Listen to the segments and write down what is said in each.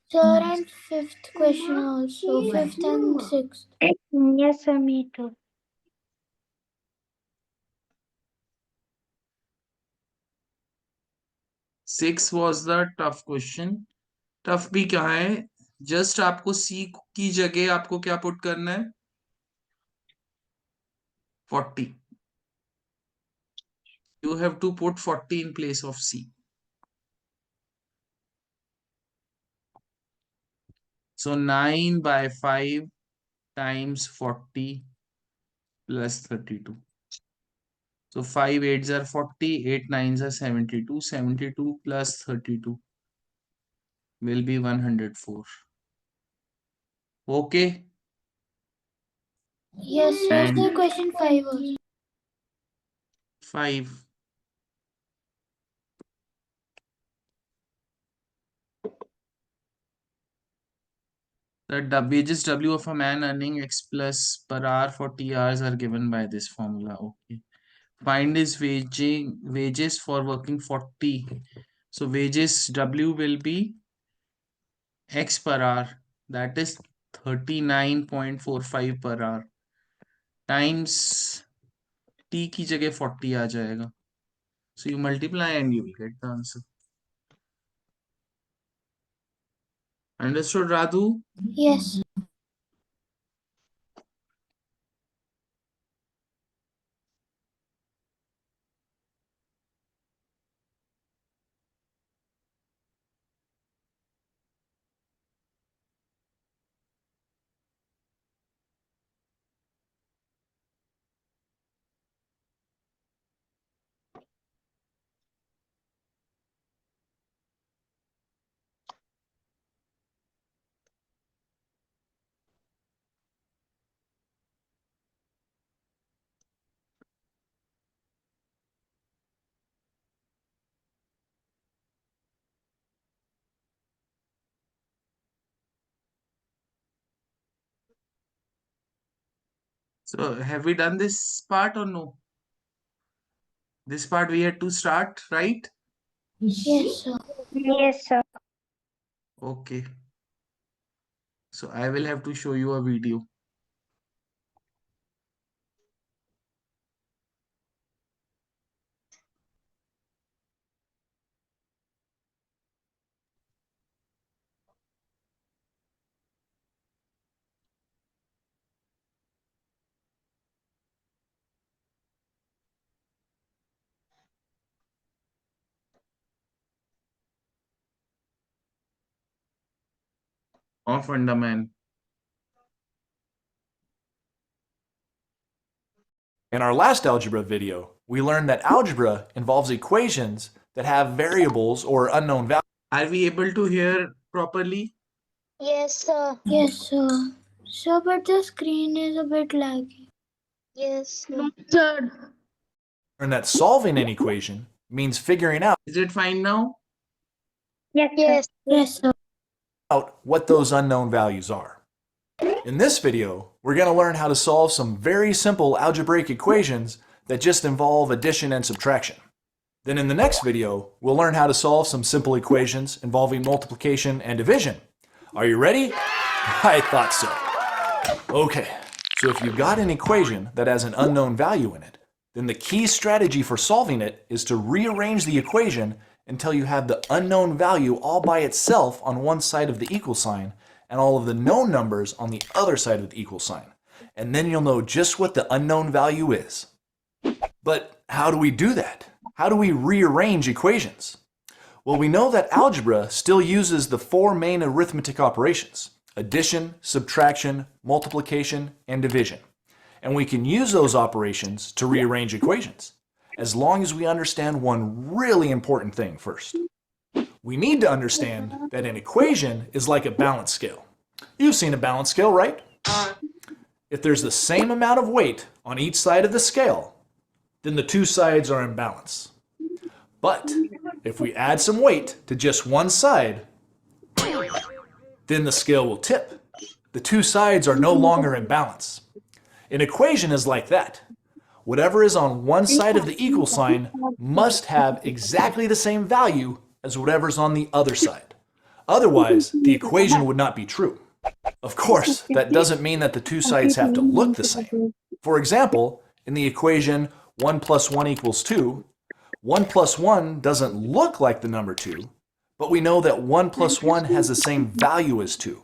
Sir, and fifth question also. Fifth and sixth. Yes, sir, me too. Six was the tough question. Tough भी क्या है, just आपको सी की जगह आपको क्या पुट करना है, 40. You have to put 40 in place of C. So 9 by 5 times 40 plus 32. So 5 8s are 40, 8 9s are 72. 72 plus 32 will be 104. Okay. Yes, sir. And Sir, question 5 also. 5. The wages W of a man earning X plus per hour for T hours are given by this formula. Okay. Find his wages for working 40. So wages W will be X per hour. That is 39.45 per hour. Times T की जगह 40 आ जाएगा. So you multiply and you will get the answer. Understood, Radhu? Yes. So have we done this part or no? This part we had to start, right? Yes, sir. Yes, sir. Okay. So I will have to show you a video. On fundament. In our last algebra video, we learned that algebra involves equations that have variables or unknown values. Are we able to hear properly? Yes, sir. Yes, sir. Sir, but the screen is a bit laggy. Yes, sir. And that solving an equation means figuring Is it fine now? Yes, yes. Yes, sir. out what those unknown values are. In this video, we're going to learn how to solve some very simple algebraic equations that just involve addition and subtraction. Then in the next video, we'll learn how to solve some simple equations involving multiplication and division. Are you ready? I thought so. Okay, so if you've got an equation that has an unknown value in it, then the key strategy for solving it is to rearrange the equation until you have the unknown value all by itself on one side of the equal sign and all of the known numbers on the other side of the equal sign. And then you'll know just what the unknown value is. But how do we do that? How do we rearrange equations? Well, we know that algebra still uses the four main arithmetic operations: addition, subtraction, multiplication, and division. And we can use those operations to rearrange equations, as long as we understand one really important thing first. We need to understand that an equation is like a balance scale. You've seen a balance scale, right? If there's the same amount of weight on each side of the scale, then the two sides are in balance. But if we add some weight to just one side, then the scale will tip. The two sides are no longer in balance. An equation is like that. Whatever is on one side of the equal sign must have exactly the same value as whatever's on the other side. Otherwise, the equation would not be true. Of course, that doesn't mean that the two sides have to look the same. For example, in the equation 1 plus 1 equals 2, 1 plus 1 doesn't look like the number 2, but we know that 1 plus 1 has the same value as 2.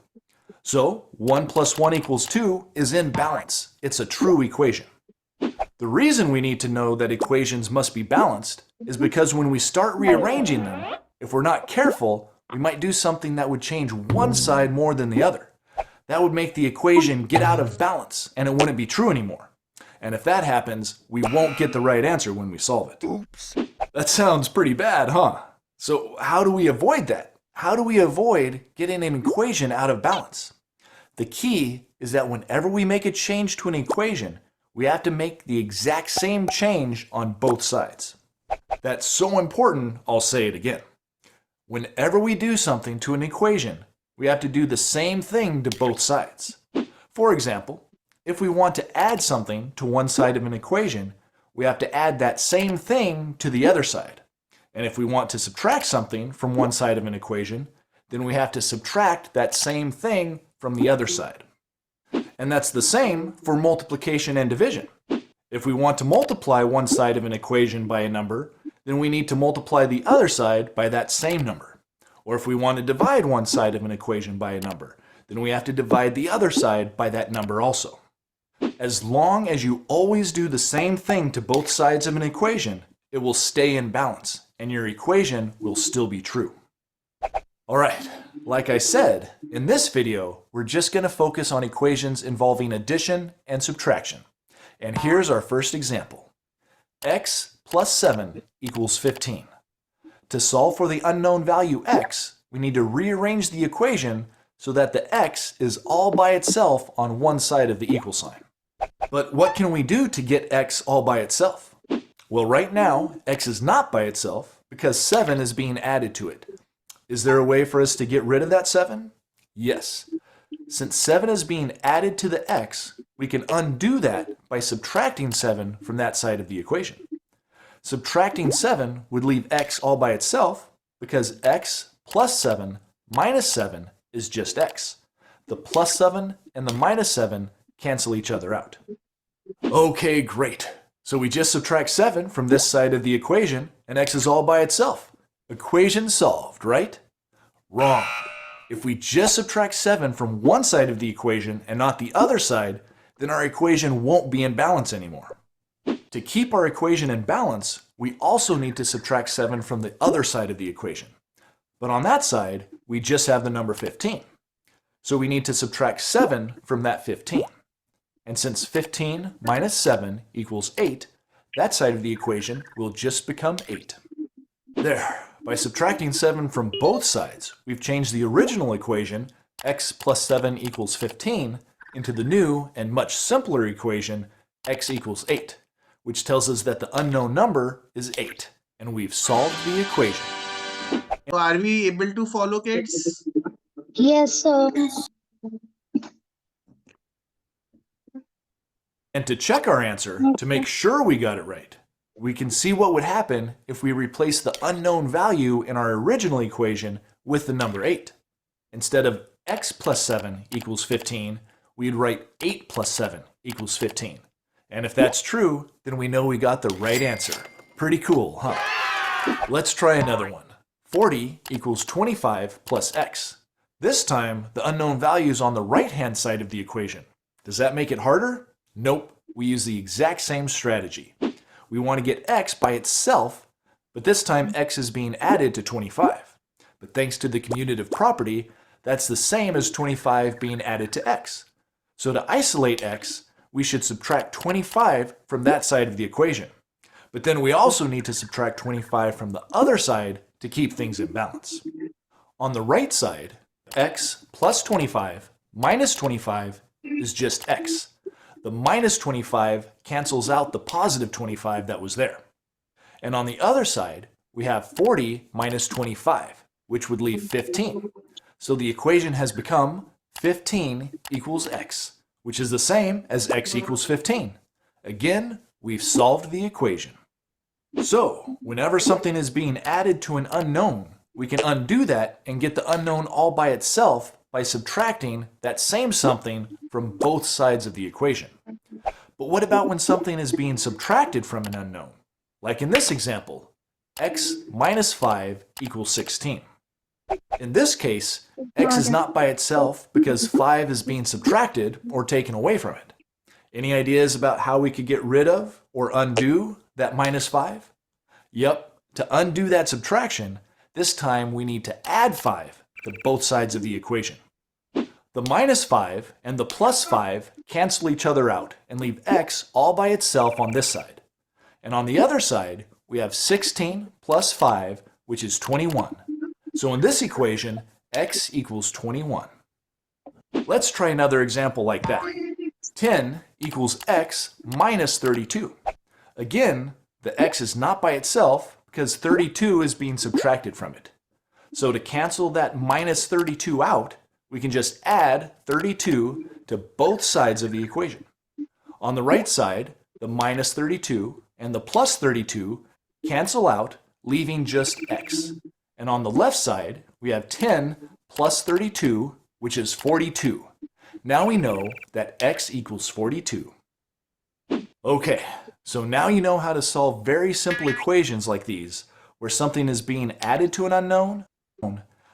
So 1 plus 1 equals 2 is in balance. It's a true equation. The reason we need to know that equations must be balanced is because when we start rearranging them, if we're not careful, we might do something that would change one side more than the other. That would make the equation get out of balance and it wouldn't be true anymore. And if that happens, we won't get the right answer when we solve it. Oops. That sounds pretty bad, huh? So how do we avoid that? How do we avoid getting an equation out of balance? The key is that whenever we make a change to an equation, we have to make the exact same change on both sides. That's so important, I'll say it again. Whenever we do something to an equation, we have to do the same thing to both sides. For example, if we want to add something to one side of an equation, we have to add that same thing to the other side. And if we want to subtract something from one side of an equation, then we have to subtract that same thing from the other side. And that's the same for multiplication and division. If we want to multiply one side of an equation by a number, then we need to multiply the other side by that same number. Or if we want to divide one side of an equation by a number, then we have to divide the other side by that number also. As long as you always do the same thing to both sides of an equation, it will stay in balance, and your equation will still be true. Alright, like I said, in this video, we're just going to focus on equations involving addition and subtraction. And here's our first example. X plus 7 equals 15. To solve for the unknown value x, we need to rearrange the equation so that the x is all by itself on one side of the equal sign. But what can we do to get x all by itself? Well, right now, x is not by itself because 7 is being added to it. Is there a way for us to get rid of that 7? Yes. Since 7 is being added to the x, we can undo that by subtracting 7 from that side of the equation. Subtracting 7 would leave x all by itself because x plus 7 minus 7 is just x. The plus 7 and the minus 7 cancel each other out. Okay, great. So we just subtract 7 from this side of the equation and x is all by itself. Equation solved, right? Wrong. If we just subtract 7 from one side of the equation and not the other side, then our equation won't be in balance anymore. To keep our equation in balance, we also need to subtract 7 from the other side of the equation. But on that side, we just have the number 15. So we need to subtract 7 from that 15. And since 15 minus 7 equals 8, that side of the equation will just become 8. There. By subtracting 7 from both sides, we've changed the original equation, x plus 7 equals 15, into the new and much simpler equation, x equals 8, which tells us that the unknown number is 8, and we've solved the equation. So are we able to follow, kids? Yes, sir. And to check our answer, to make sure we got it right, we can see what would happen if we replace the unknown value in our original equation with the number 8. Instead of x plus 7 equals 15, we'd write 8 plus 7 equals 15. And if that's true, then we know we got the right answer. Pretty cool, huh? Let's try another one. 40 equals 25 plus x. This time, the unknown value is on the right-hand side of the equation. Does that make it harder? Nope. We use the exact same strategy. We want to get x by itself, but this time x is being added to 25. But thanks to the commutative property, that's the same as 25 being added to x. So to isolate x, we should subtract 25 from that side of the equation. But then we also need to subtract 25 from the other side to keep things in balance. On the right side, x plus 25 minus 25 is just x. The minus 25 cancels out the positive 25 that was there. And on the other side, we have 40 minus 25, which would leave 15. So the equation has become 15 equals x, which is the same as x equals 15. Again, we've solved the equation. So, whenever something is being added to an unknown, we can undo that and get the unknown all by itself by subtracting that same something from both sides of the equation. But what about when something is being subtracted from an unknown? Like in this example, x minus 5 equals 16. In this case, x is not by itself because 5 is being subtracted or taken away from it. Any ideas about how we could get rid of or undo that minus 5? Yep, to undo that subtraction, this time we need to add 5 to both sides of the equation. The minus 5 and the plus 5 cancel each other out and leave x all by itself on this side. And on the other side, we have 16 plus 5, which is 21. So in this equation, x equals 21. Let's try another example like that. 10 equals x minus 32. Again, the x is not by itself because 32 is being subtracted from it. So to cancel that minus 32 out, we can just add 32 to both sides of the equation. On the right side, the minus 32 and the plus 32 cancel out, leaving just x. And on the left side, we have 10 plus 32, which is 42. Now we know that x equals 42. Okay, so now you know how to solve very simple equations like these, where something is being added to an unknown.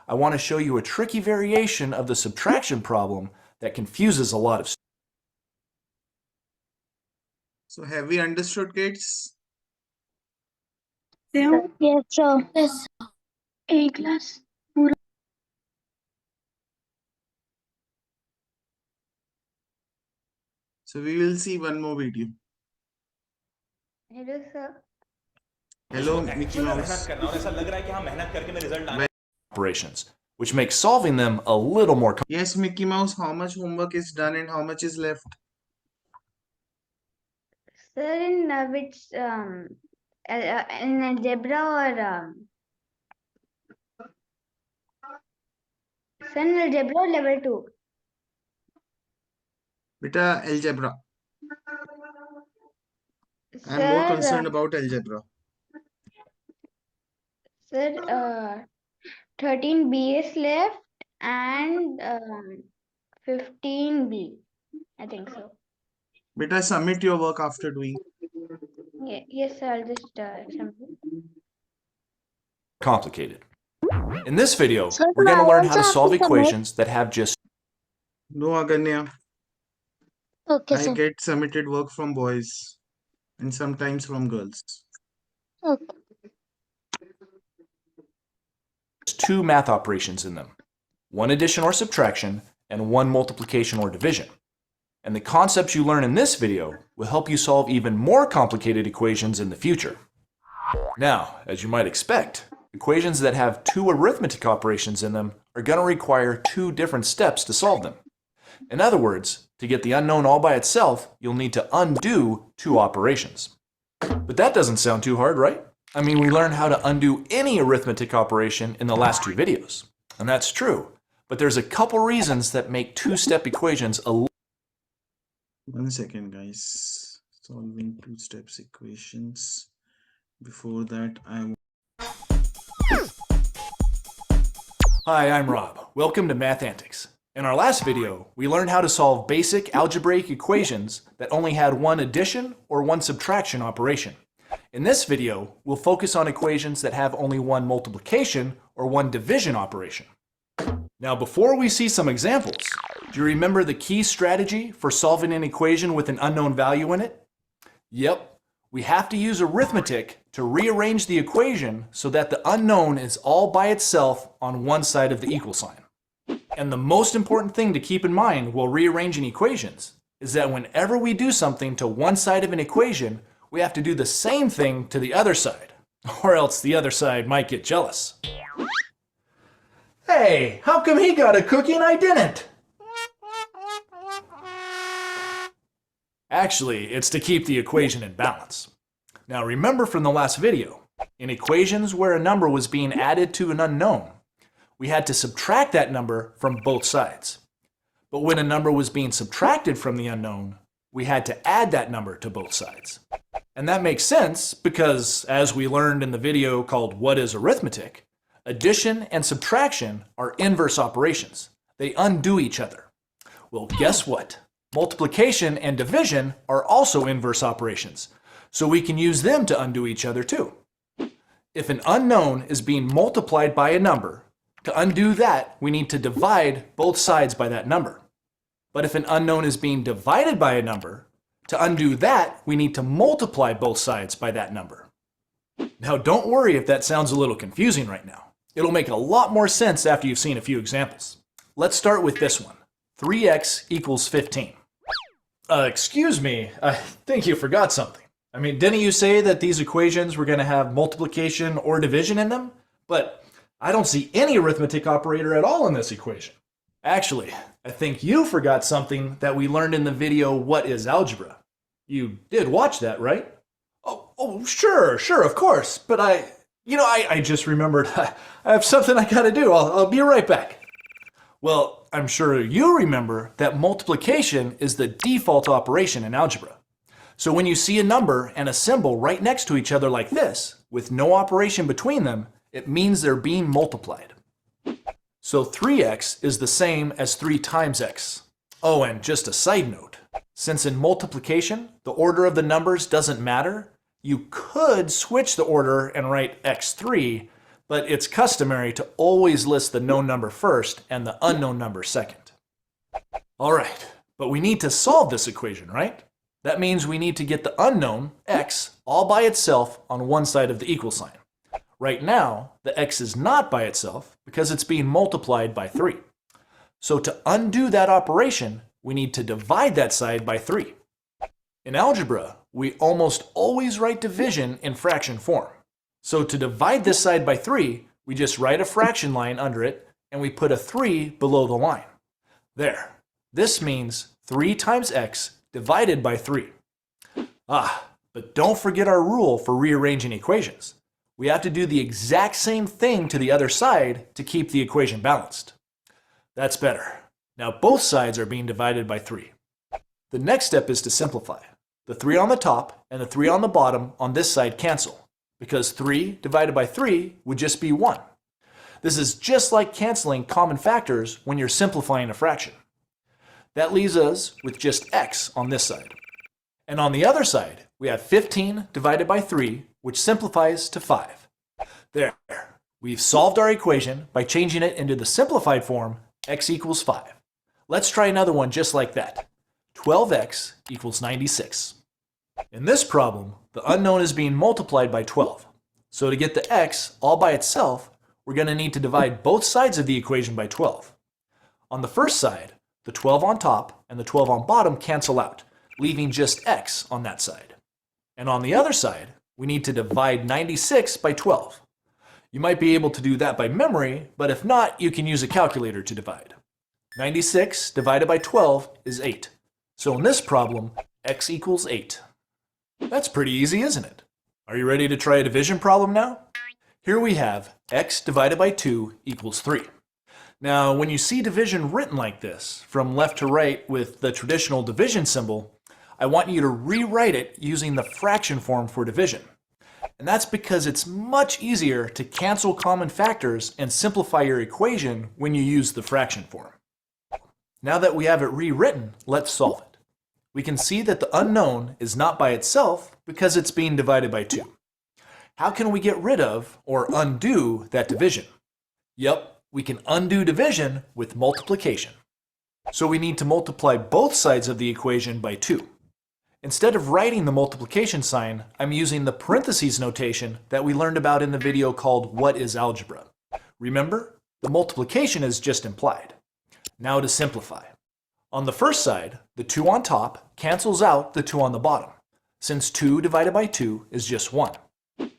I want to show you a tricky variation of the subtraction problem that confuses a lot of students. So have we understood, kids? Yes, sir. Yes. A class. So we will see one more video. Hello, sir. Hello, Mickey Mouse. Operations, which makes solving them a little more complicated. Yes, Mickey Mouse, how much homework is done and how much is left? Sir, in which in algebra or sir, in algebra or level 2? Beta, algebra. I'm more concerned about algebra. Sir, 13 B is left and 15 B. I think so. Beta, submit your work after doing. Yeah, yes, sir. I'll just submit. Complicated. In this video, Sir, we're going to I learn how to also have solve to submit. equations that have just No, Aganya. Okay, I sir. get submitted work from boys and sometimes from girls. Okay. two math operations in them, one addition or subtraction and one multiplication or division. And the concepts you learn in this video will help you solve even more complicated equations in the future. Now, as you might expect, equations that have two arithmetic operations in them are going to require two different steps to solve them. In other words, to get the unknown all by itself, you'll need to undo two operations. But that doesn't sound too hard, right? I mean, we learned how to undo any arithmetic operation in the last two videos. And that's true. But there's a couple reasons that make two-step equations a little. 1 second, guys. Solving two steps equations. Before that, Hi, I'm Rob. Welcome to Math Antics. In our last video, we learned how to solve basic algebraic equations that only had one addition or one subtraction operation. In this video, we'll focus on equations that have only one multiplication or one division operation. Now, before we see some examples, do you remember the key strategy for solving an equation with an unknown value in it? Yep, we have to use arithmetic to rearrange the equation so that the unknown is all by itself on one side of the equal sign. And the most important thing to keep in mind while rearranging equations is that whenever we do something to one side of an equation, we have to do the same thing to the other side, or else the other side might get jealous. Hey, how come he got a cookie and I didn't? Actually, it's to keep the equation in balance. Now remember from the last video, in equations where a number was being added to an unknown, we had to subtract that number from both sides. But when a number was being subtracted from the unknown, we had to add that number to both sides. And that makes sense because, as we learned in the video called What is Arithmetic?, Addition and subtraction are inverse operations. They undo each other. Well, guess what? Multiplication and division are also inverse operations, so we can use them to undo each other too. If an unknown is being multiplied by a number, to undo that, we need to divide both sides by that number. But if an unknown is being divided by a number, to undo that, we need to multiply both sides by that number. Now, don't worry if that sounds a little confusing right now. It'll make a lot more sense after you've seen a few examples. Let's start with this one. 3x equals 15. Excuse me, I think you forgot something. I mean, didn't you say that these equations were going to have multiplication or division in them? But I don't see any arithmetic operator at all in this equation. Actually, I think you forgot something that we learned in the video, What is Algebra? You did watch that, right? Oh, sure, of course. But I just remembered I have something I gotta do. I'll be right back. Well, I'm sure you remember that multiplication is the default operation in algebra. So when you see a number and a symbol right next to each other like this, with no operation between them, it means they're being multiplied. So 3x is the same as 3 times x. Oh, and just a side note, since in multiplication, the order of the numbers doesn't matter, you could switch the order and write x3, but it's customary to always list the known number first and the unknown number second. All right, but we need to solve this equation, right? That means we need to get the unknown, x, all by itself on one side of the equal sign. Right now, the x is not by itself because it's being multiplied by 3. So to undo that operation, we need to divide that side by 3. In algebra, we almost always write division in fraction form. So to divide this side by 3, we just write a fraction line under it and we put a 3 below the line. There. This means 3 times x divided by 3. But don't forget our rule for rearranging equations. We have to do the exact same thing to the other side to keep the equation balanced. That's better. Now both sides are being divided by 3. The next step is to simplify. The 3 on the top and the 3 on the bottom on this side cancel, because 3 divided by 3 would just be 1. This is just like canceling common factors when you're simplifying a fraction. That leaves us with just x on this side. And on the other side, we have 15 divided by 3, which simplifies to 5. There. We've solved our equation by changing it into the simplified form, x equals 5. Let's try another one just like that. 12x equals 96. In this problem, the unknown is being multiplied by 12. So to get the x all by itself, we're going to need to divide both sides of the equation by 12. On the first side, the 12 on top and the 12 on bottom cancel out, leaving just x on that side. And on the other side, we need to divide 96 by 12. You might be able to do that by memory, but if not, you can use a calculator to divide. 96 divided by 12 is 8. So in this problem, x equals 8. That's pretty easy, isn't it? Are you ready to try a division problem now? Here we have x divided by 2 equals 3. Now, when you see division written like this, from left to right with the traditional division symbol, I want you to rewrite it using the fraction form for division. And that's because it's much easier to cancel common factors and simplify your equation when you use the fraction form. Now that we have it rewritten, let's solve it. We can see that the unknown is not by itself because it's being divided by 2. How can we get rid of or undo that division? Yep, we can undo division with multiplication. So we need to multiply both sides of the equation by 2. Instead of writing the multiplication sign, I'm using the parentheses notation that we learned about in the video called What is Algebra? Remember, the multiplication is just implied. Now to simplify. On the first side, the 2 on top cancels out the 2 on the bottom, since 2 divided by 2 is just 1.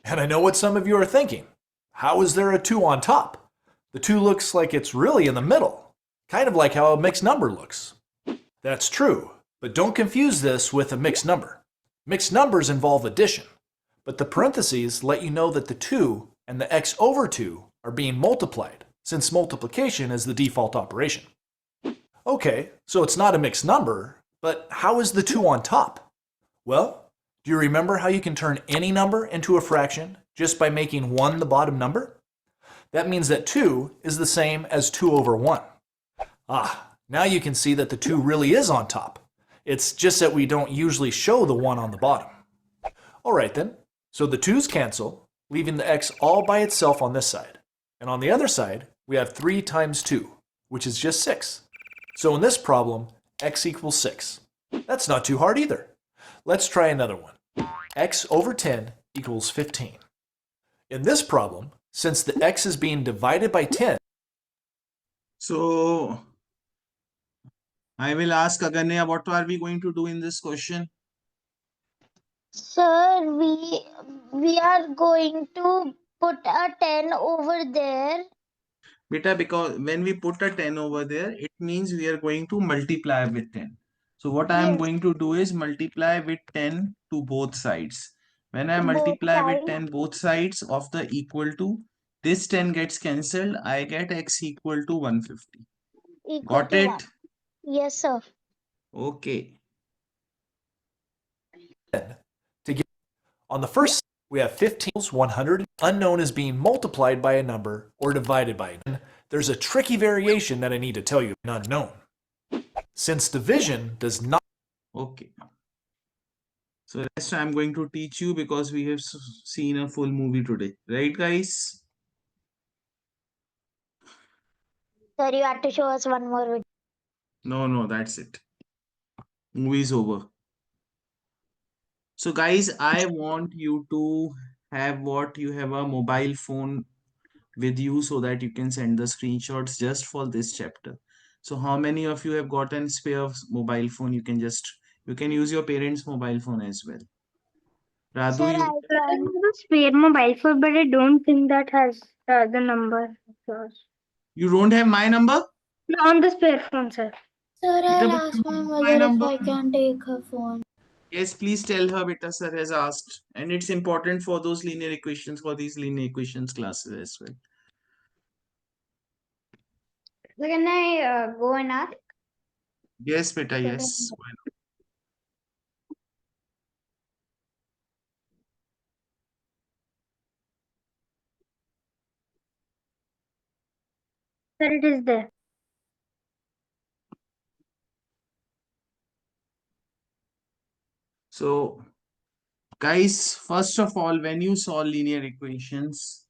And I know what some of you are thinking. How is there a 2 on top? The 2 looks like it's really in the middle, kind of like how a mixed number looks. That's true, but don't confuse this with a mixed number. Mixed numbers involve addition, but the parentheses let you know that the 2 and the x over 2 are being multiplied, since multiplication is the default operation. Okay, so it's not a mixed number, but how is the 2 on top? Well, do you remember how you can turn any number into a fraction just by making 1 the bottom number? That means that 2 is the same as 2 over 1. Now you can see that the 2 really is on top. It's just that we don't usually show the 1 on the bottom. Alright then, so the 2's cancel, leaving the x all by itself on this side. And on the other side, we have 3 times 2, which is just 6. So in this problem, x equals 6. That's not too hard either. Let's try another one. X over 10 equals 15. In this problem, since the x is being divided by 10, so I will ask Aganya, what are we going to do in this question? Sir, we are going to put a 10 over there. Beta, because when we put a 10 over there, it means we are going to multiply with 10. So what I am Yes. going to do is multiply with 10 to both sides. When I To both multiply with sides. 10 both sides of the equal to, this 10 gets cancelled. I get x equal to 150. Equal Got to it? 1. Yes, sir. Okay. to get on the first we have 15 equals 100. Unknown is being multiplied by a number or divided by a number. There's a tricky variation that I need to tell you, an unknown. Since division does not Okay. So rest I'm going to teach you because we have seen a full movie today. Right, guys? Sir, you have to show us one more video. No, that's it. Movie's over. So guys, I want you to have you have a mobile phone with you so that you can send the screenshots just for this chapter. So how many of you have gotten spare mobile phone? You can use your parents' mobile phone as well. Radu, Sir, you I have a spare mobile phone, but I don't think that has the number of yours. don't have my number? No, on the spare phone, sir. Sir, Beta, I'll but ask you my have mother my if number. I can take her phone. Yes, please tell her Beta sir has asked. And it's important for those linear equations, for these linear equations classes as well. So can I go and ask? Yes, Beta, yes. Why not? Sir, it is there. So, guys, first of all, when you solve linear equations,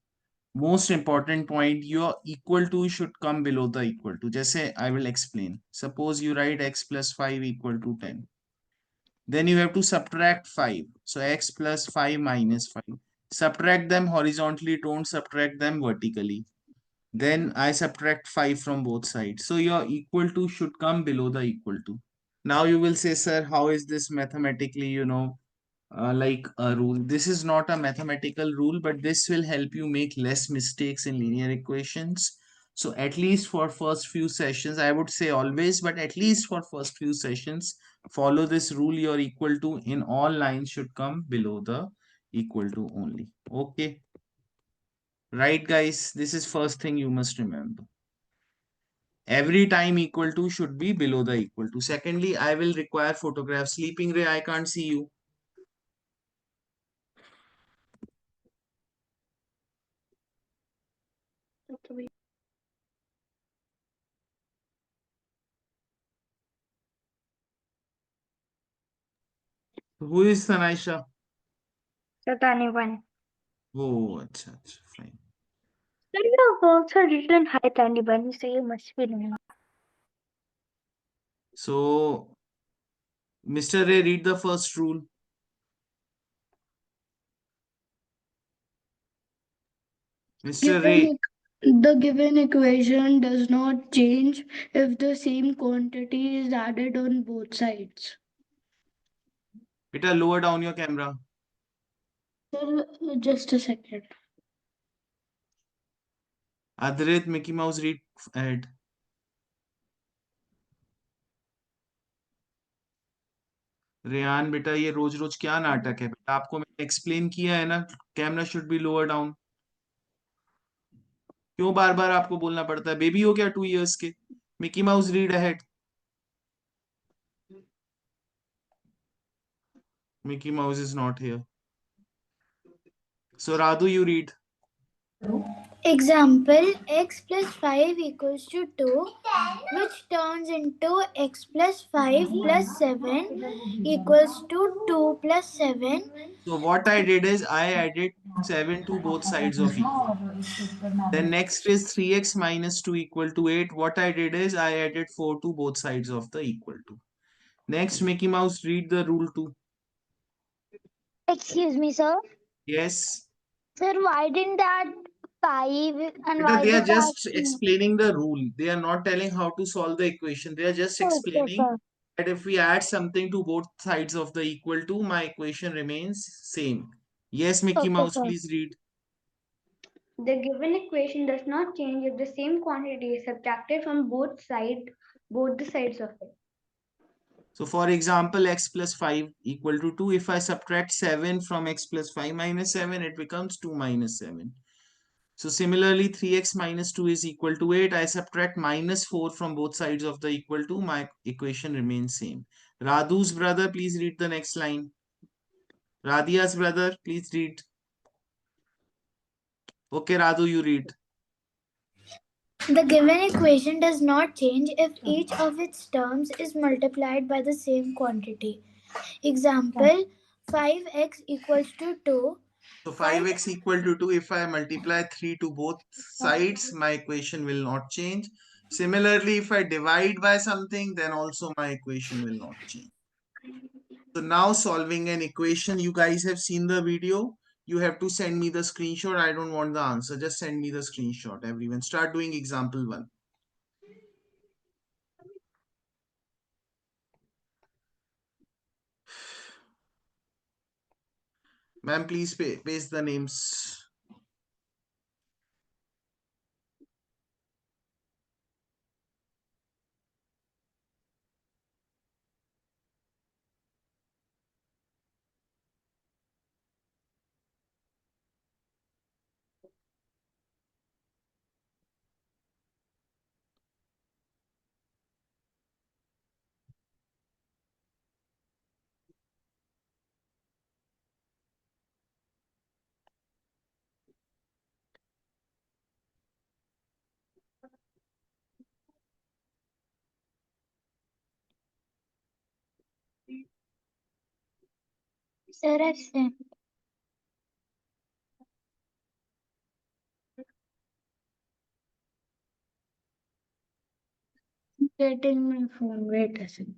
most important point, your equal to should come below the equal to. Jesse, I will explain. Suppose you write x plus 5 equal to 10. Then you have to subtract 5. So x plus 5 minus 5. Subtract them horizontally, don't subtract them vertically. Then I subtract 5 from both sides. So your equal to should come below the equal to. Now you will say, sir, how is this mathematically, like a rule? This is not a mathematical rule, but this will help you make less mistakes in linear equations. So at least for first few sessions, I would say always, but at least for first few sessions, follow this rule. Your equal to in all lines should come below the equal to only. Okay. Right, guys? This is first thing you must remember. Every time equal to should be below the equal to. Secondly, I will require photograph. Sleeping Ray, I can't see you. Who is Sanaisha? Satani one. Oh, acha, fine. Sir, you have also written hi Tani Bunny, so you must be knowing. So, Mr. Ray, read the first rule. Mr. Ray, The given equation does not change if the same quantity is added on both sides. beta, lower down your camera. Sir, just a second. Adrit, Mickey Mouse, read ahead. Rehan बेटा ये रोज रोज क्या नाटक है बेटा आपको मैंने explain किया है ना camera should be lower down क्यों बार बार आपको बोलना पड़ता है बेबी हो क्या 2 इयर्स के Mickey mouse read ahead Mickey mouse is not here so Radhu you read Example, x plus 5 equals to 2, which turns into x plus 5 plus 7 equals to 2 plus 7. So what I did is I added 7 to both sides of equal. Then next is 3x minus 2 equal to 8. What I did is I added 4 to both sides of the equal to. Next, Mickey Mouse, read the rule 2. Excuse me, sir. Yes. Sir, why didn't that 5 and Beta, why they are did that just 2? explaining the rule. They are not telling how to solve the equation. They are just Okay, explaining sir. that if we add something to both sides of the equal to, my equation remains same. Yes, Mickey Okay, Mouse, sir. please read. The given equation does not change if the same quantity is subtracted from both the sides of it. So for example, x plus 5 equal to 2. If I subtract 7 from x plus 5 minus 7, it becomes 2 minus 7. So similarly, 3x minus 2 is equal to 8. I subtract minus 4 from both sides of the equal to. My equation remains same. Radhu's brother, please read the next line. Radia's brother, please read. Okay, Radhu, you read. The given equation does not change if each of its terms is multiplied by the same quantity. Example, 5x equals to 2. So 5 5x equal to 2. If I multiply 3 to both sides, my equation will not change. Similarly, if I divide by something, then also my equation will not change. So now solving an equation, you guys have seen the video. You have to send me the screenshot. I don't want the answer. Just send me the screenshot, everyone. Start doing example 1. Ma'am, please paste the names. Sir, I've sent. Getting my phone. Wait a second.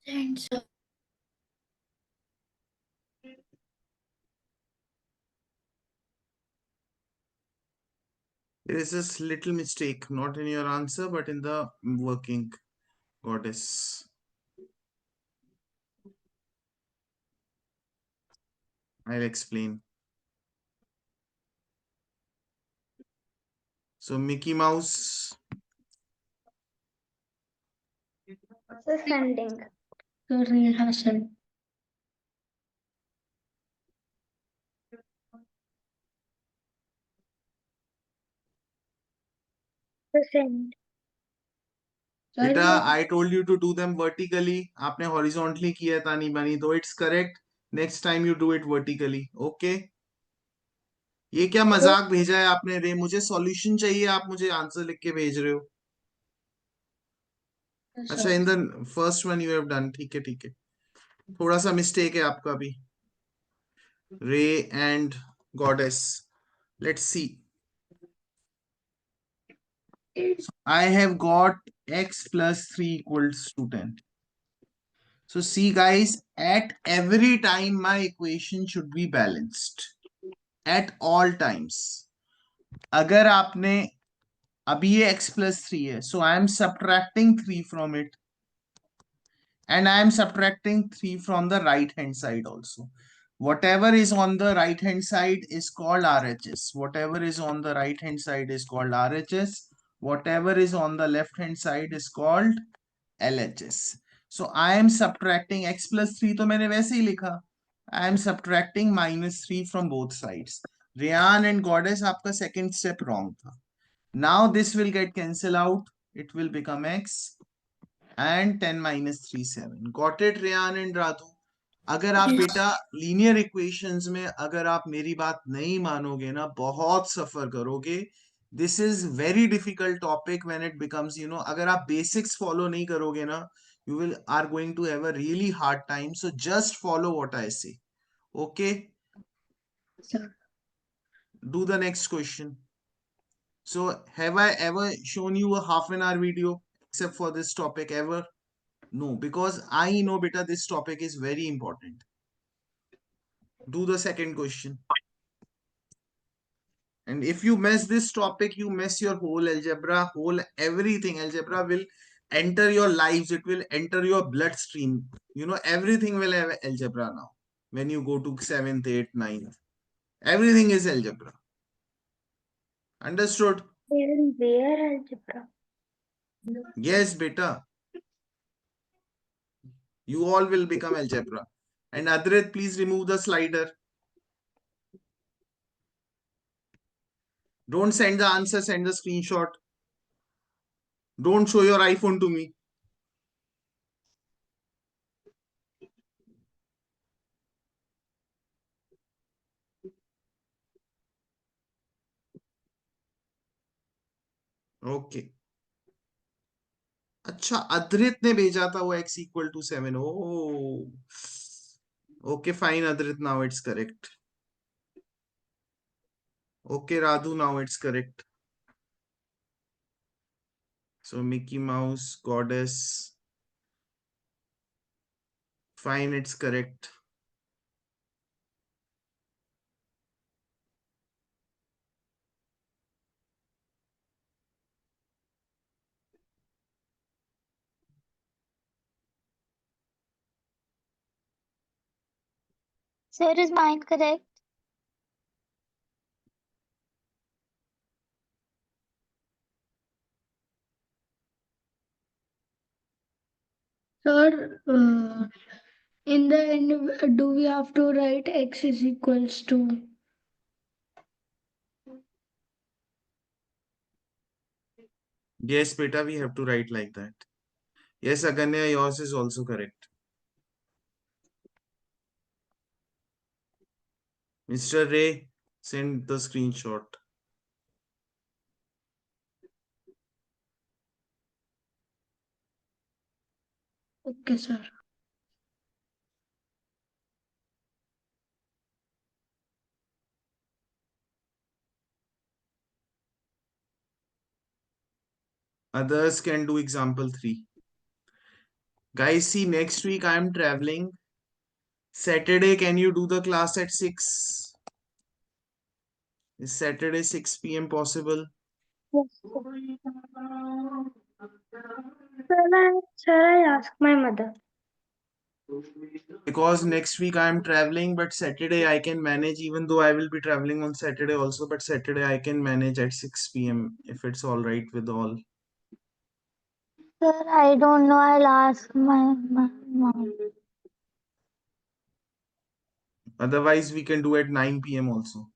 Sent, sir. There is this little mistake, not in your answer, but in the working, goddess. I'll explain. So Mickey Mouse. So sending. Sorry, Hassan. So send. Beta, Sorry. I told you to do them vertically. आपने horizontally किया था नहीं बनी, though it's correct. Next time you do it vertically. Okay? ये क्या मजाक भेजा है आपने रे? मुझे सॉल्यूशन चाहिए, आप मुझे आंसर लिख के भेज रहे हो. अच्छा, in the first one you have done. ठीक है, ठीक है. थोड़ा सा मिस्टेक है आपका भी. रे and goddess. Let's see. So I have got x plus 3 equals to 10. So see guys, at every time my equation should be balanced. At all times. अगर आपने अभी ये x plus 3 है, so I am subtracting 3 from it. And I am subtracting 3 from the right hand side also. Whatever is on the right hand side is called RHS. Whatever is on the right hand side is called RHS. whatever is on the left hand side is called LHS. So I am subtracting x plus 3 तो मैंने वैसे ही लिखा. I am subtracting minus 3 from both sides. Ryan and Goddess, आपका second step wrong था. Now this will get cancelled out. It will become x and 10 minus 3 7. Got it, Ryan and Radhu? अगर आप बेटा linear equations में अगर आप मेरी बात नहीं मानोगे ना, बहुत सफर करोगे. This is very difficult topic when it becomes, अगर आप बेसिक्स फॉलो नहीं करोगे ना, you will are going to have a really hard time. So just follow what I say. Okay, Sir. do the next question. So have I ever shown you a half an hour video except for this topic ever? No, because I know beta this topic is very important. Do the second question. And if you mess this topic, you mess your whole algebra, whole everything. Algebra will enter your lives, it will enter your bloodstream. Everything will have algebra now. When you go to 7th, 8th, 9th, everything is algebra. Understood? Where algebra? Yes, beta. You all will become algebra. And Adrit, please remove the slider. Don't send the answer, send the screenshot. Don't show your iPhone to me. Okay. अच्छा, अद्रित ने भेजा था वो x equal to 7. Oh, okay, fine, Adrit, now it's correct. Okay, Radhu, now it's correct. So Mickey Mouse, Goddess, fine, it's correct. Sir, is mine correct? Sir, in the end, do we have to write x is equals to? Yes, beta, we have to write like that. Yes, Aganya, yours is also correct. Mr. Ray, send the screenshot. Okay, sir. Others can do example 3. Guys, see, next week I am traveling. Saturday, can you do the class at 6? Is Saturday 6 p.m. possible? Yes. Sir, I ask my mother. Because next week I am traveling, but Saturday I can manage, even though I will be traveling on Saturday also, but Saturday I can manage at 6 p.m. if it's all right with all. Sir, I don't know. I'll ask my mom. Otherwise, we can do at 9 p.m. also.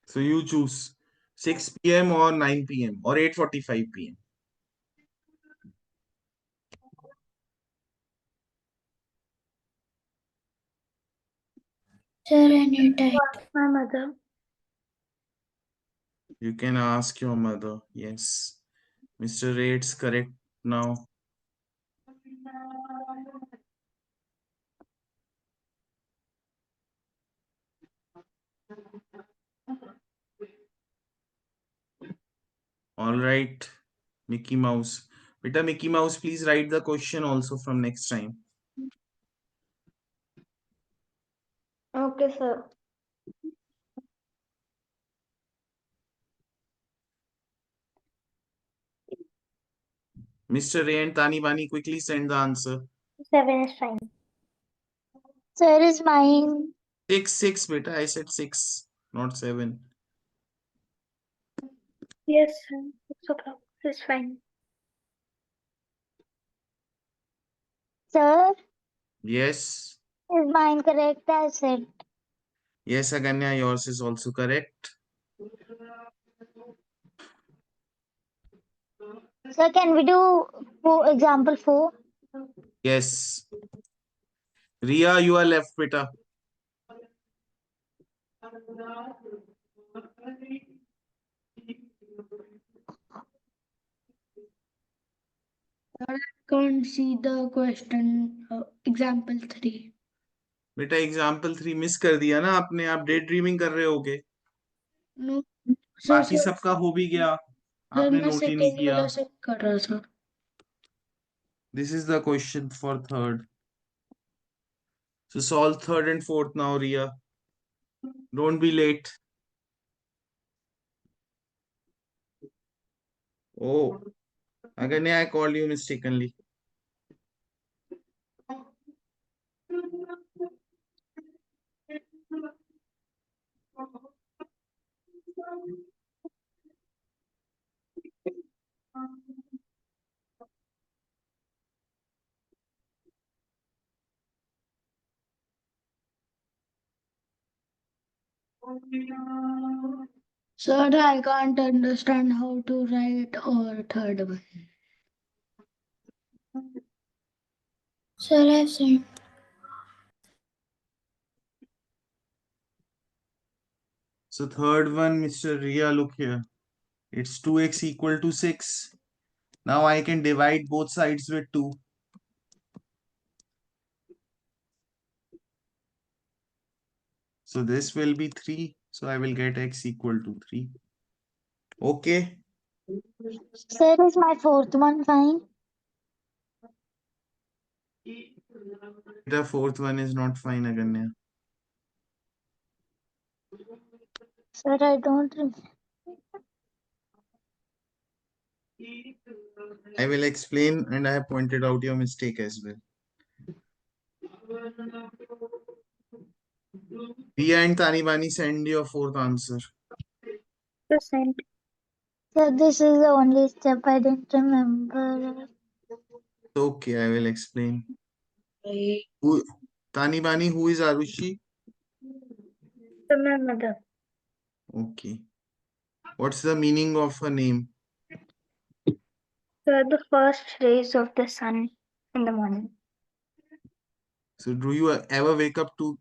So you choose 6 p.m. or 9 p.m. or 8:45 p.m. Sir, anytime. Ask my mother. You can ask your mother. Yes. Mr. Ray, it's correct now. All right, Mickey Mouse. Beta Mickey Mouse, please write the question also from next time. Okay, sir. Mr. Ray and Tani Bani, quickly send the answer. 7 is fine. Sir, is mine 6, beta. I said 6, not 7. Yes, sir. It's okay. It's fine. Sir, Yes. is mine correct? I said. Yes, Aganya, yours is also correct. Sir, can we do example 4? Yes. Ria, you are left, beta. I can't see the question. Example 3. बेटा example 3 miss कर दिया ना आपने, आप day dreaming कर रहे होगे। No, बाकी sir, सबका हो भी गया, आपने मैं नोट ही नहीं सेकेंड किया। वाला से कर रहा था। This is the question for third, so solve third and fourth now, Ria. Don't be late. Oh, Aganya, I called you mistakenly. Sir, I can't understand how to write or third one. Sir, I've sent. So third one, Mr. Ria, look here. It's 2x equal to 6. Now I can divide both sides with 2. So this will be 3. So I will get x equal to 3. Okay. Sir, is my fourth one fine? The fourth one is not fine, Aganya. Sir, I don't remember. I will explain, and I have pointed out your mistake as well. Ria and Tanibani, send your fourth answer. Percent. Sir, this is the only step I didn't remember. Okay, I will explain. Who, Tanibani, who is Arushi? So my mother. Okay. What's the meaning of her name? So the first rays of the sun in the morning. So do you ever wake up to,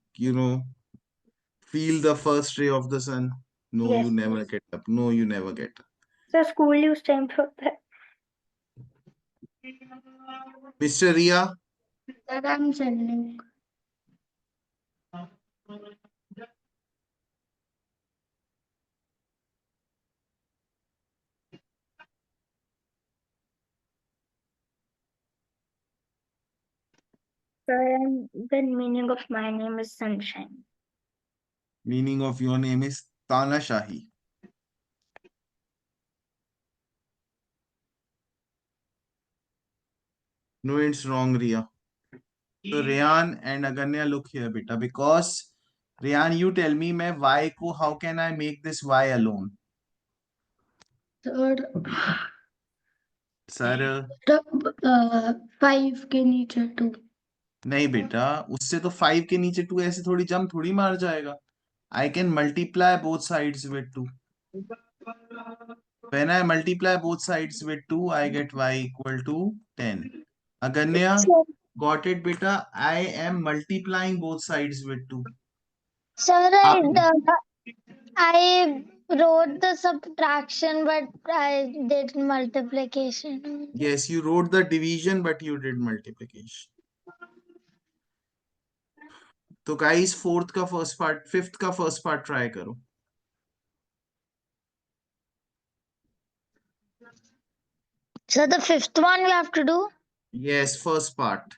feel the first ray of the sun? No, Yes. you never get up. No, you never get up. So school use time for that. Mr. Ria, That I'm sending. So the meaning of my name is sunshine. meaning of your name is Tana Shahi. No, it's wrong, Ria. So Rayan and Aganya, look here, beta. Because Rayan, you tell me, मैं y को, how can I make this y alone? Third, Sir, 5 के नीचे 2. नहीं बेटा, उससे तो 5 के नीचे 2 ऐसे थोड़ी जंप थोड़ी मार जाएगा. I can multiply both sides with 2. When I multiply both sides with 2, I get y equal to 10. Aganya, Sir, got it, beta? I am multiplying both sides with 2. sir, Up. I wrote the subtraction, but I did multiplication. Yes, you wrote the division, but you did multiplication. तो guys fourth का first part, fifth का first part try करो. So the fifth one we have to do. Yes, first part.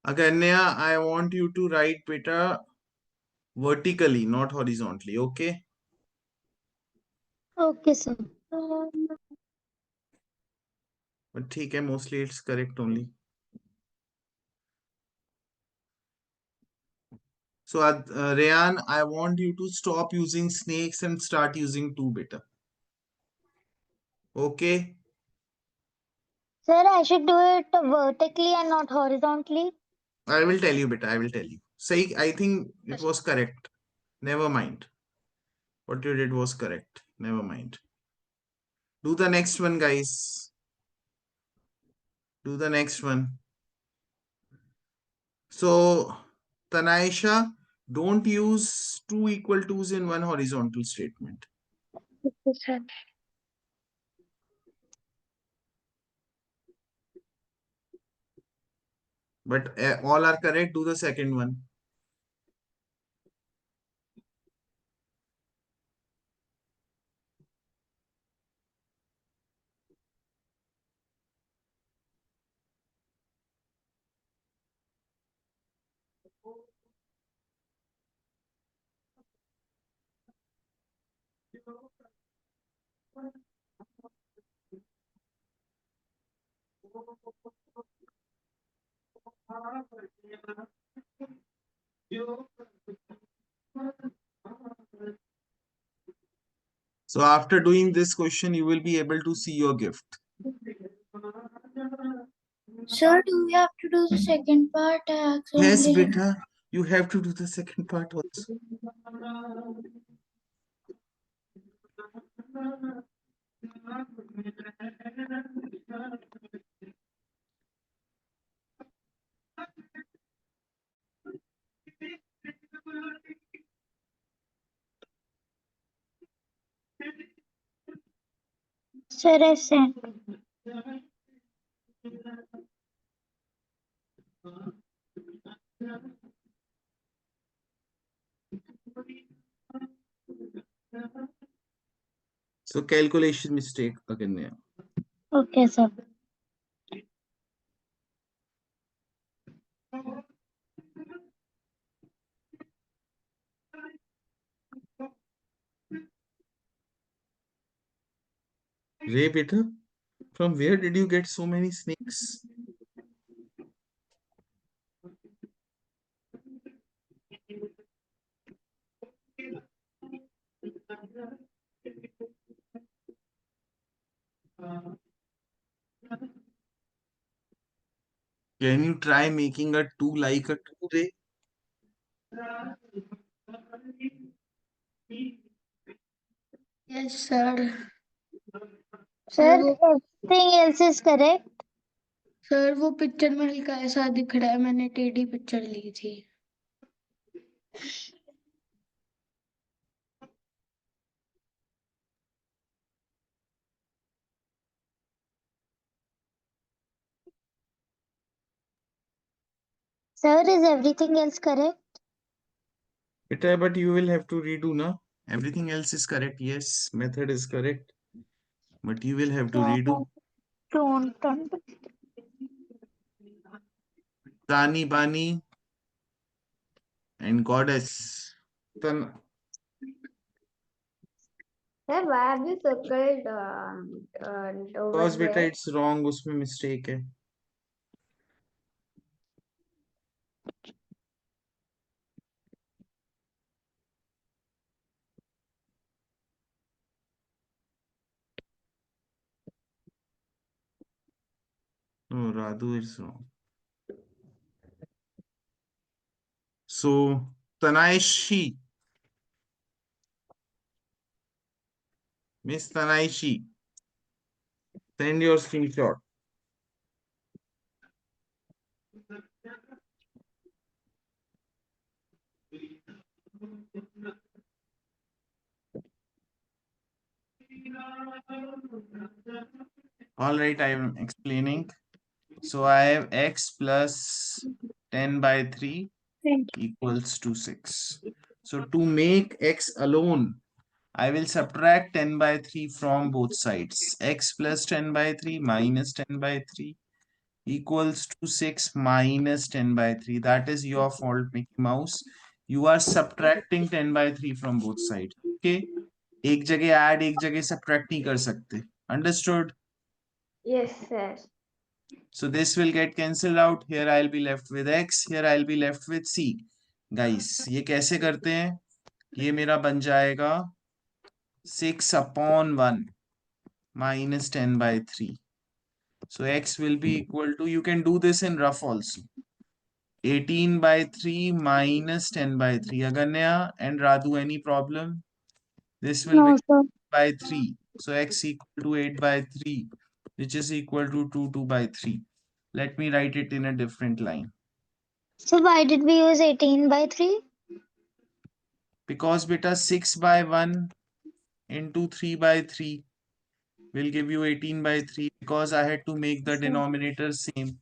Aganya, I want you to write beta vertically, not horizontally. Okay. Okay, sir. But ठीक है, mostly it's correct only. So Rayan, I want you to stop using snakes and start using 2 beta. Okay. Sir, I should do it vertically and not horizontally. I will tell you beta. I will tell you. Say, I think it was correct. Never mind. What you did was correct. Never mind. Do the next one, guys. Do the next one. So, Tanaisha, don't use two equal twos in one horizontal statement. Okay, sir. But all are correct. Do the second one. So after doing this question, you will be able to see your gift. Sir, do we have to do the second part? I Yes, accidentally did. beta. You have to do the second part also. Sir, I sent. So calculation mistake again there. Okay, sir. Ray, beta, from where did you get so many snakes? Can you try making a 2 like a 2, Ray? Yes, sir. Sir, वो everything else is correct. Sir वो picture में हल्का ऐसा दिख रहा है, मैंने टेढ़ी पिक्चर ली थी. Sir, is everything else correct? Beta, but you will have to redo, na? Everything else is correct. Yes, method is correct. But you will have to redo. Don't. Tani, Bani, and Goddess. Then, Sir, why have you circled over because beta, there? it's wrong. उसमें mistake है. No, Radu is wrong. So, Tanaishi. Miss Tanaishi. Send your screenshot. All right, I am explaining. So I have x plus 10 by 3 equals to 6. So to make x alone, I will subtract 10 by 3 from both sides. X plus 10 by 3 minus 10 by 3 equals to 6 minus 10 by 3. That is your fault, Mickey Mouse. You are subtracting 10 by 3 from both sides. Okay? एक जगह add, एक जगह subtract नहीं कर सकते. Understood? Yes, sir. So this will get cancelled out. Here I'll be left with x. Here I'll be left with c. Guys, ये कैसे करते हैं? ये मेरा बन जाएगा 6/1 minus 10 by 3. So x will be equal to, you can do this in rough also. 18 by 3 minus 10 by 3. Aganya and Radu, any problem? This will be No, sir. by 3. So x equal to 8 by 3, which is equal to 2 by 3. Let me write it in a different line. So why did we use 18 by 3? Because beta 6 by 1 into 3 by 3 will give you 18 by 3, because I had to make the denominator same.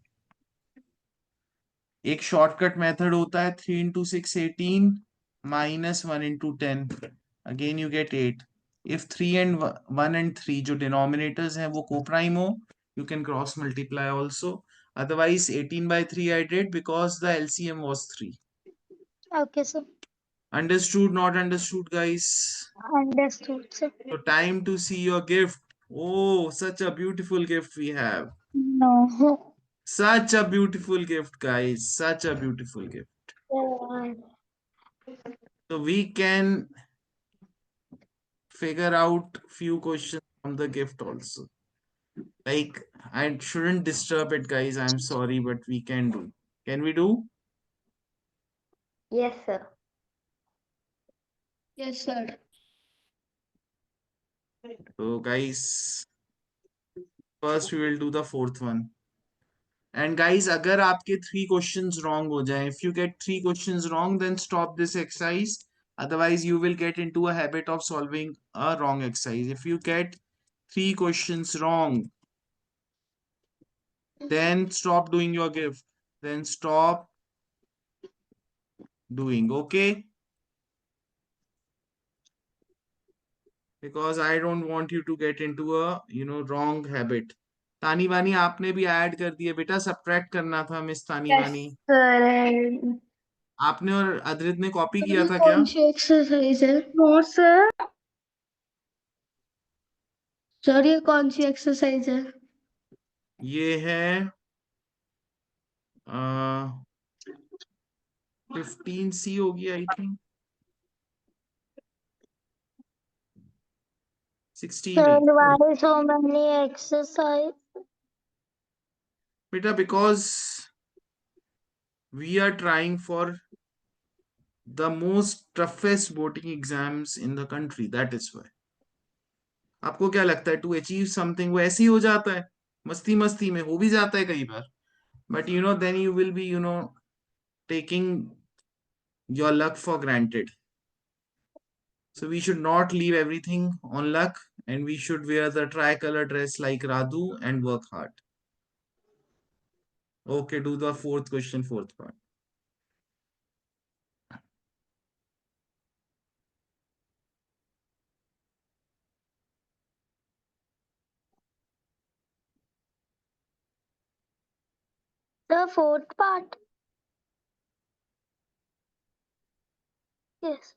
एक shortcut method होता है 3 into 6 18 minus 1 into 10, again you get 8. If 3 and 1 and 3 जो denominators हैं वो co-prime हो, you can cross multiply also. Otherwise 18 by 3 I did because the LCM was 3. Okay, sir. Understood? Not understood, guys? Understood, sir. So time to see your gift. Oh, such a beautiful gift we have. No. Such a beautiful gift, guys. Such a beautiful gift. So we can figure out few questions from the gift also. Like, I shouldn't disturb it, guys. I'm sorry, but we can do. Can we do? Yes, sir. Yes, sir. So, guys, first we will do the fourth one. And guys, अगर आपके 3 questions wrong हो जाएं, if you get 3 questions wrong, then stop this exercise. Otherwise, you will get into a habit of solving a wrong exercise. If you get 3 questions wrong, then stop doing your gift. Then stop doing, okay? Because I don't want you to get into a wrong habit. तानी वानी आपने भी add कर दिया बेटा, subtract करना था miss तानी वानी. Sir. आपने और अद्रित ने कॉपी सर किया ये था क्या? कौन सी एक्सरसाइज है? No, sir. सर ये कौन सी एक्सरसाइज है? ये है 15C होगी आई थिंक. 16 Sir, नहीं why so many exercise? बेटा, because we are trying for the most toughest boarding exams in the country. That is why. आपको क्या लगता है टू अचीव समथिंग वो ऐसे ही हो जाता है? मस्ती मस्ती में हो भी जाता है कई बार. But then you will be taking your luck for granted. So we should not leave everything on luck, and we should wear the tricolor dress like Radu and work hard. Okay, do the fourth question, fourth part. The fourth part. Yes.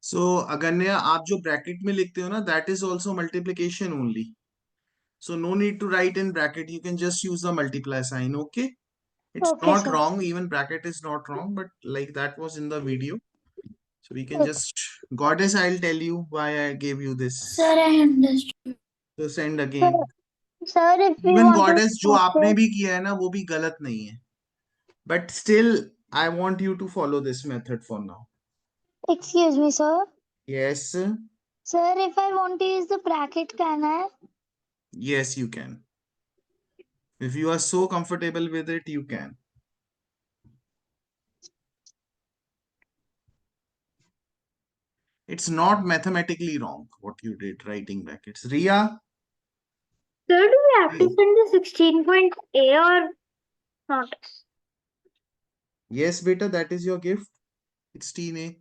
So अगन्या, आप जो bracket में लिखते हो ना, that is also multiplication only. So no need to write in bracket. You can just use the multiply sign. Okay. It's Okay, not sir. wrong. Even bracket is not wrong, but like that was in the video. So we can Okay. just, Goddess, I'll tell you why I gave you this. Sir, I understood. So send Sir, again. sir, if we Even want to Goddess, जो आपने practice, भी किया है ना, वो भी गलत नहीं है. But still, I want you to follow this method for now. excuse me, sir. Yes, Sir, if I want to use the bracket, can I? yes, you can. If you are so comfortable with it, you can. It's not mathematically wrong what you did writing brackets. Ria, Sir, do we have to send the 16 point A or not? yes, beta, that is your gift. 16A.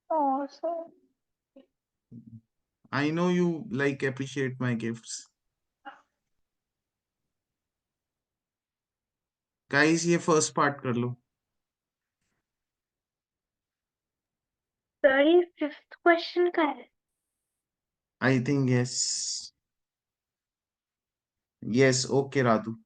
Oh, sir. I know you like appreciate my gifts. Guys, ये first part कर लो. Sir, ये fifth question का है. I think yes. Yes, okay, Radu.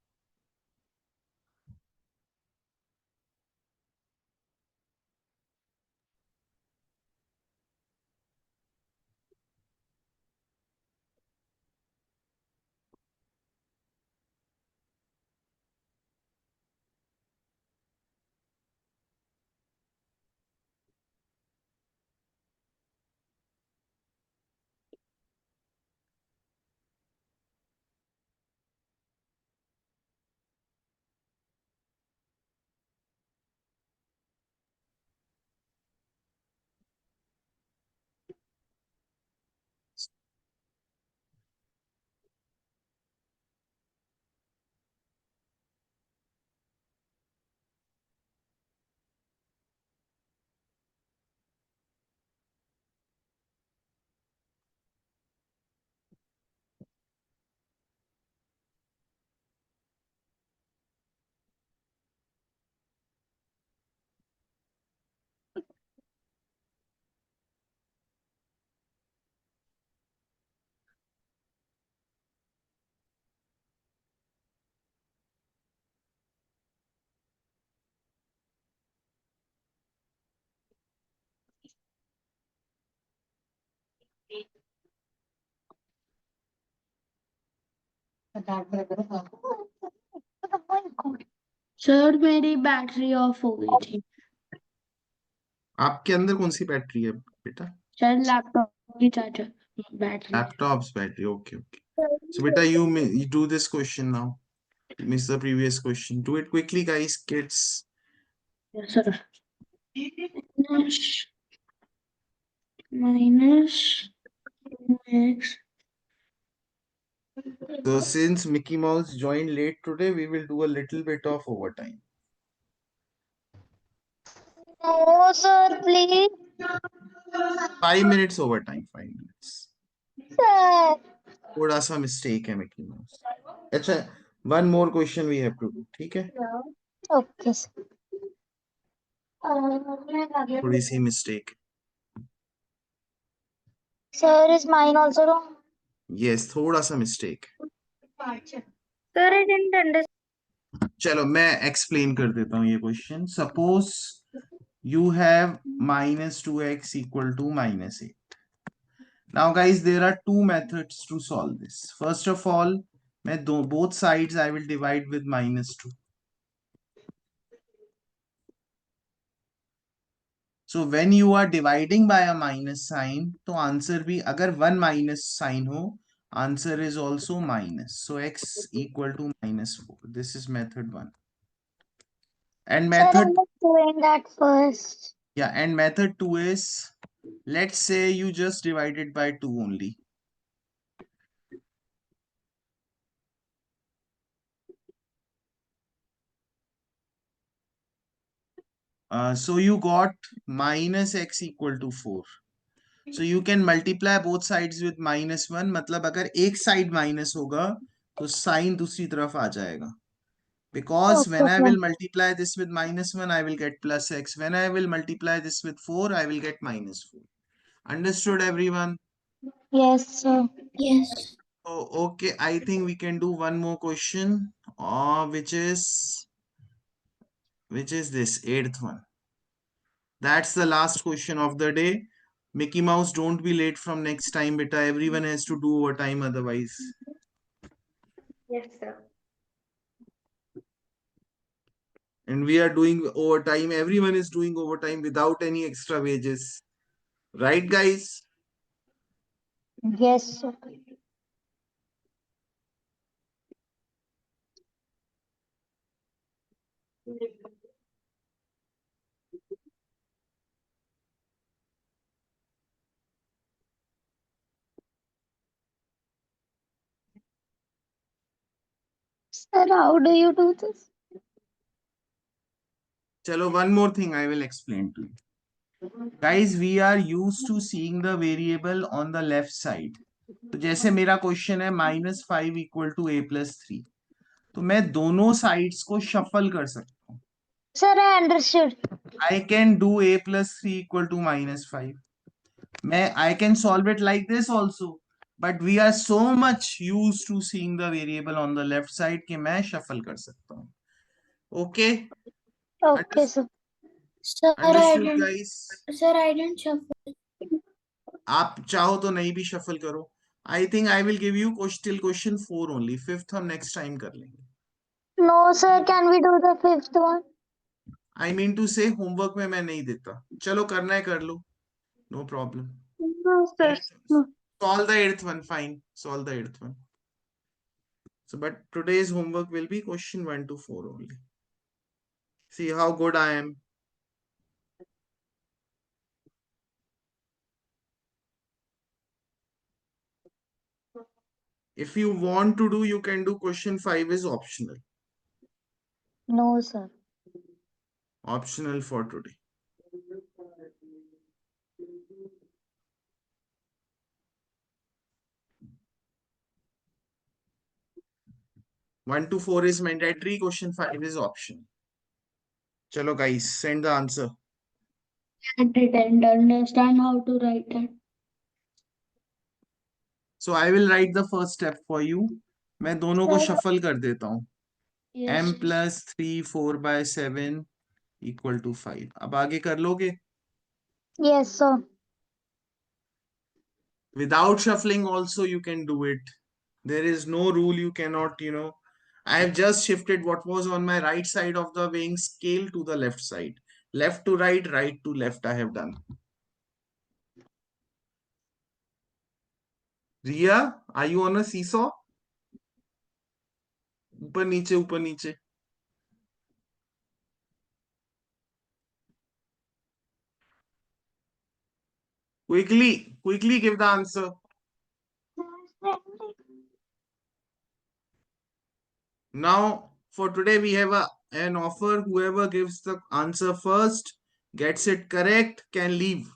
Sir मेरी battery of हो गई थी. आपके अंदर कौन सी बैटरी है बेटा? सर लैपटॉप की charger battery. Laptop's battery. Okay, okay. So beta, you do this question now. You missed the previous question. Do it quickly, guys, kids. Yes, sir. Minus 2x. So since Mickey Mouse joined late today, we will do a little bit of overtime. No, sir, please. 5 minutes overtime. 5 minutes. Sir. थोड़ा सा mistake है Mickey Mouse. अच्छा, one more question we have to do. ठीक है? Okay, sir. थोड़ी सी mistake. Sir, is mine also wrong? Yes, थोड़ा सा mistake. Sir, I didn't understand. चलो मैं explain कर देता हूँ ये question. Suppose you have minus 2x equal to minus 8. Now guys, there are two methods to solve this. First of all, both sides I will divide with minus 2. So when you are dividing by a minus sign, तो answer भी अगर one minus sign हो, answer is also minus. So x equal to minus 4. This is method 1. And Sir, I method, was doing that first. yeah, and method 2 is, let's say you just divided by 2 only. So you got minus x equal to 4. So you can multiply both sides with minus 1. मतलब अगर एक side minus होगा तो sign दूसरी तरफ आ जाएगा. Because when Okay, I sir. will multiply this with minus 1, I will get plus x. When I will multiply this with 4, I will get minus 4. Understood, everyone? Yes, sir. Yes. Oh, okay. I think we can do one more question, which is this eighth one. That's the last question of the day. Mickey Mouse, don't be late from next time, beta. Everyone has to do overtime otherwise. Yes, sir. And we are doing overtime. Everyone is doing overtime without any extra wages. Right, guys? Yes, sir. Sir, how do you do this? Chalo, one more thing I will explain to you. Guys, we are used to seeing the variable on the left side. तो जैसे मेरा question है -5 equal to a+3, तो मैं दोनों sides को shuffle कर सकता हूँ. Sir, I understood. I can do a+3 equal to -5. I can solve it like this also. But we are so much used to seeing the variable on the left side कि मैं shuffle कर सकता हूँ. Okay? Okay, sir. Sir, Understood, guys? Sir, I didn't shuffle. आप चाहो तो नहीं भी shuffle करो. I think I will give you till question 4 only. Fifth हम next time कर लेंगे. No, sir, can we do the fifth one? I mean to say homework में मैं नहीं देता. चलो करना है कर लो. No problem. No, sir. No. Solve the eighth one. Fine. Solve the eighth one. So, but today's homework will be question 1 to 4 only. See how good I am. If you want to do, you can do question 5 is optional. No, sir. Optional for today. One to 4 is mandatory. Question 5 is optional. Chalo guys, send the answer. I didn't understand how to write it. So I will write the first step for you. मैं दोनों को shuffle कर देता हूँ. Yes. m plus 3 4/7 equal to 5. अब आगे कर लोगे? Yes, sir. Without shuffling also you can do it. There is no rule you cannot, I have just shifted what was on my right side of the weighing scale to the left side. Left to right, right to left I have done. Ria, are you on a seesaw? ऊपर नीचे ऊपर नीचे. Quickly give the answer. Now, for today, we have an offer. Whoever gives the answer first, gets it correct, can leave.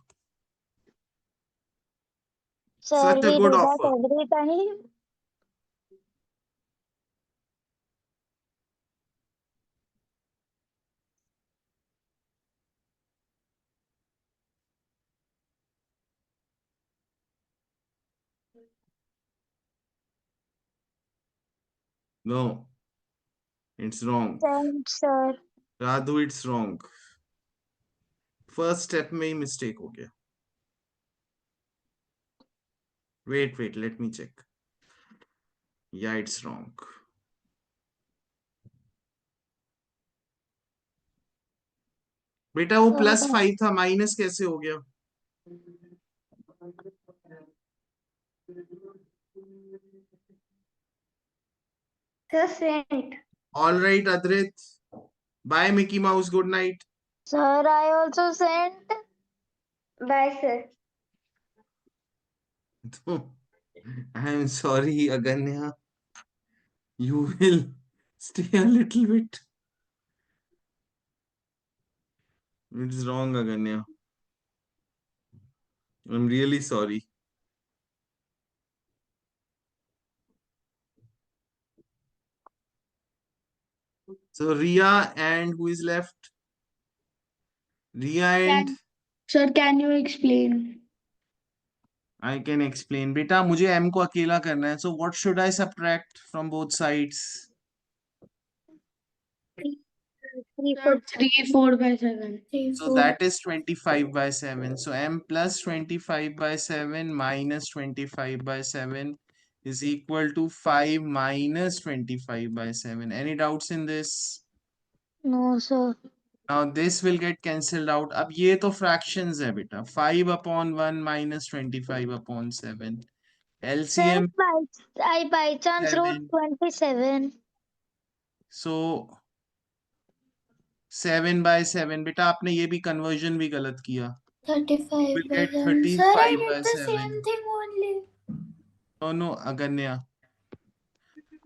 Sir, Such a we good do that offer. every time. No, it's wrong. Thanks, sir. Radhu, it's wrong. First step में ही mistake हो गया. Wait, let me check. Yeah, it's wrong. बेटा वो +5 था, minus कैसे हो गया? Sir, sent. All right, Adrit. Bye, Mickey Mouse. Good night. Sir, I also sent. Bye, sir. I am sorry, Aganya. You will stay a little bit. It's wrong, Aganya. I'm really sorry. So Ria and who is left? Ria and Sir, can you explain? I can explain. बेटा मुझे m को अकेला करना है. So what should I subtract from both sides? 3, 4 by 7. 3, So 4. that is 25 by 7. So m plus 25 by 7 minus 25 by 7 is equal to 5 minus 25 by 7. Any doubts in this? No, sir. Now this will get cancelled out. अब ये तो fractions है बेटा. 5 upon 1 minus 25 upon 7. Sir, LCM I by chance wrote 7. 27. So 7 by 7. बेटा आपने ये भी conversion भी गलत किया. 35 We'll by get 7. Sir, I 35 by did the 7. same thing only. No, अगन्या.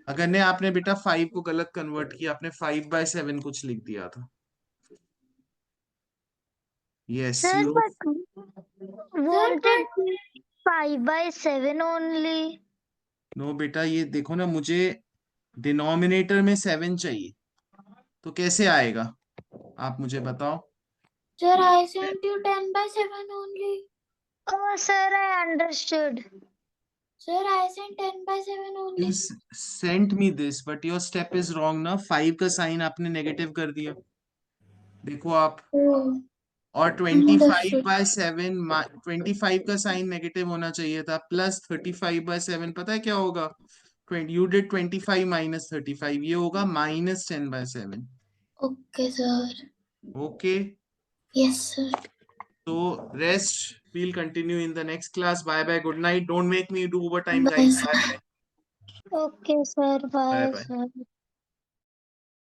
अगन्या आपने बेटा 5 को गलत कन्वर्ट किया. आपने 5 by 7 कुछ लिख दिया था. Yes, Sir, you. but wanted 5 by 7 only. No बेटा ये देखो ना मुझे डिनोमिनेटर में 7 चाहिए. तो कैसे आएगा? आप मुझे बताओ. Sir, I sent you 10 by 7 only. Oh, sir, I understood. Sir, I sent 10 by 7 only. You sent me this, but your step is wrong ना. 5 का साइन आपने नेगेटिव कर दिया. देखो आप. Oh, और 25 understood. by 7 25 का साइन नेगेटिव होना चाहिए था. प्लस 35 by 7 पता है क्या होगा? 20 you did 25 minus 35. ये होगा minus 10 by 7. Okay, sir. Okay. Yes, sir. So rest. We'll continue in the next class. Bye bye. Good night. Don't make me do overtime, Bye, guys. sir. Bye bye. Okay, sir. Bye Bye, bye. sir.